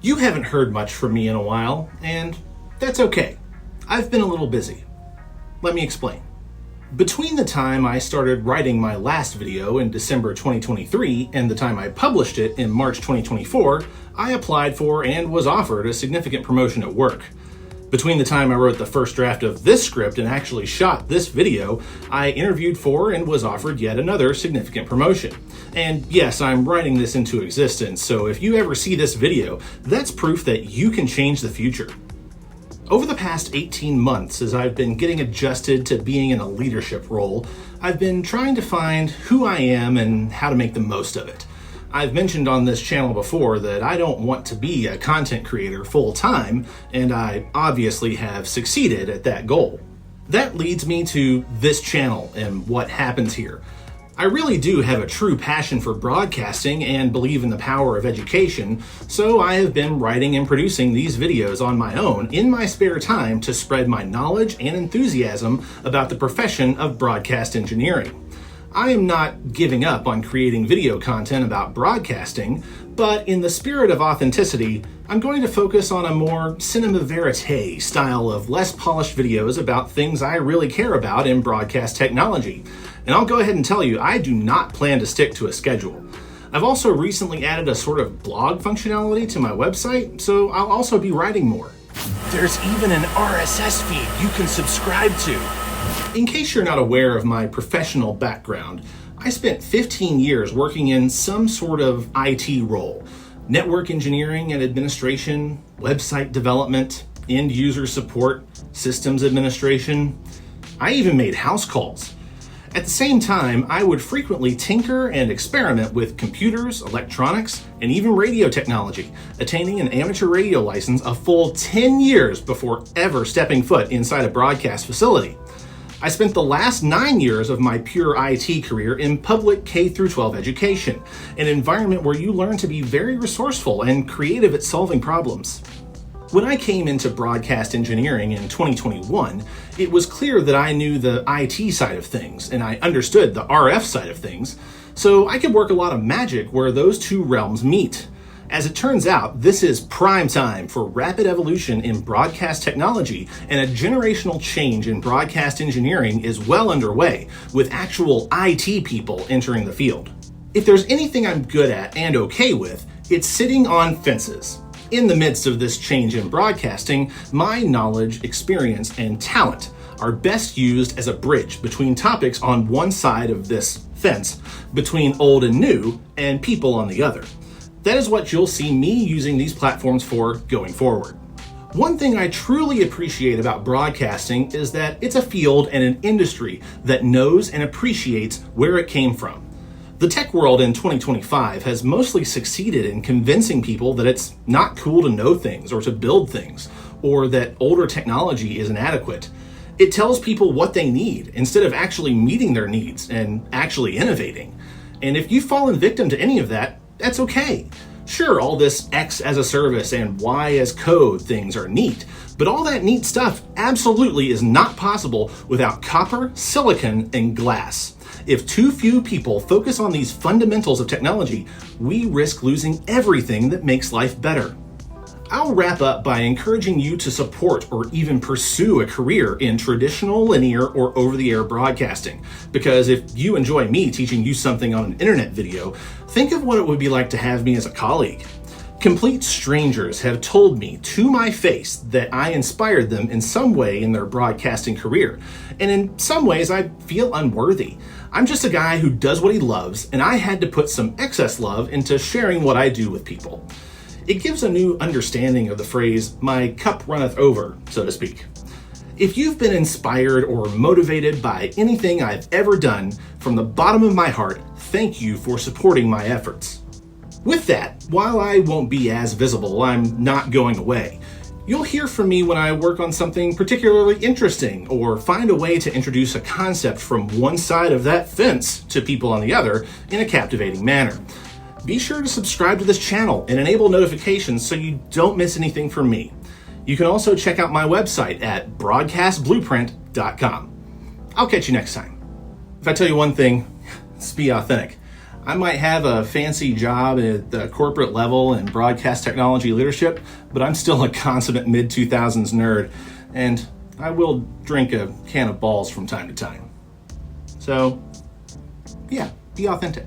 You haven't heard much from me in a while, and that's okay. I've been a little busy. Let me explain. Between the time I started writing my last video in December 2023 and the time I published it in March 2024, I applied for and was offered a significant promotion at work. Between the time I wrote the first draft of this script and actually shot this video, I interviewed for and was offered yet another significant promotion. And yes, I'm writing this into existence, so if you ever see this video, that's proof that you can change the future. Over the past 18 months, as I've been getting adjusted to being in a leadership role, I've been trying to find who I am and how to make the most of it. I've mentioned on this channel before that I don't want to be a content creator full-time, and I obviously have succeeded at that goal. That leads me to this channel and what happens here. I really do have a true passion for broadcasting and believe in the power of education, so I have been writing and producing these videos on my own in my spare time to spread my knowledge and enthusiasm about the profession of broadcast engineering. I am not giving up on creating video content about broadcasting, but in the spirit of authenticity, I'm going to focus on a more cinema verite style of less polished videos about things I really care about in broadcast technology. And I'll go ahead and tell you, I do not plan to stick to a schedule. I've also recently added a sort of blog functionality to my website, so I'll also be writing more. There's even an RSS feed you can subscribe to. In case you're not aware of my professional background, I spent 15 years working in some sort of IT role. Network engineering and administration, website development, end user support, systems administration. I even made house calls. At the same time, I would frequently tinker and experiment with computers, electronics, and even radio technology, attaining an amateur radio license a full 10 years before ever stepping foot inside a broadcast facility. I spent the last 9 years of my pure IT career in public K-12 education, an environment where you learn to be very resourceful and creative at solving problems. When I came into broadcast engineering in 2021, it was clear that I knew the IT side of things and I understood the RF side of things, so I could work a lot of magic where those two realms meet. As it turns out, this is prime time for rapid evolution in broadcast technology, and a generational change in broadcast engineering is well underway, with actual IT people entering the field. If there's anything I'm good at and okay with, it's sitting on fences. In the midst of this change in broadcasting, my knowledge, experience, and talent are best used as a bridge between topics on one side of this fence, between old and new, and people on the other. That is what you'll see me using these platforms for going forward. One thing I truly appreciate about broadcasting is that it's a field and an industry that knows and appreciates where it came from. The tech world in 2025 has mostly succeeded in convincing people that it's not cool to know things or to build things, or that older technology is inadequate. It tells people what they need instead of actually meeting their needs and actually innovating. And if you've fallen victim to any of that, that's okay. Sure, all this X as a service and Y as code things are neat, but all that neat stuff absolutely is not possible without copper, silicon, and glass. If too few people focus on these fundamentals of technology, we risk losing everything that makes life better. I'll wrap up by encouraging you to support or even pursue a career in traditional, linear, or over-the-air broadcasting. Because if you enjoy me teaching you something on an internet video, think of what it would be like to have me as a colleague. Complete strangers have told me to my face that I inspired them in some way in their broadcasting career. And in some ways, I feel unworthy. I'm just a guy who does what he loves, and I had to put some excess love into sharing what I do with people. It gives a new understanding of the phrase, my cup runneth over, so to speak. If you've been inspired or motivated by anything I've ever done, from the bottom of my heart, thank you for supporting my efforts. With that, while I won't be as visible, I'm not going away. You'll hear from me when I work on something particularly interesting or find a way to introduce a concept from one side of that fence to people on the other in a captivating manner. Be sure to subscribe to this channel and enable notifications so you don't miss anything from me. You can also check out my website at broadcastblueprint.com. I'll catch you next time. If I tell you one thing, it's be authentic. I might have a fancy job at the corporate level in broadcast technology leadership, but I'm still a consummate mid-2000s nerd, and I will drink a can of balls from time to time. So, yeah, be authentic.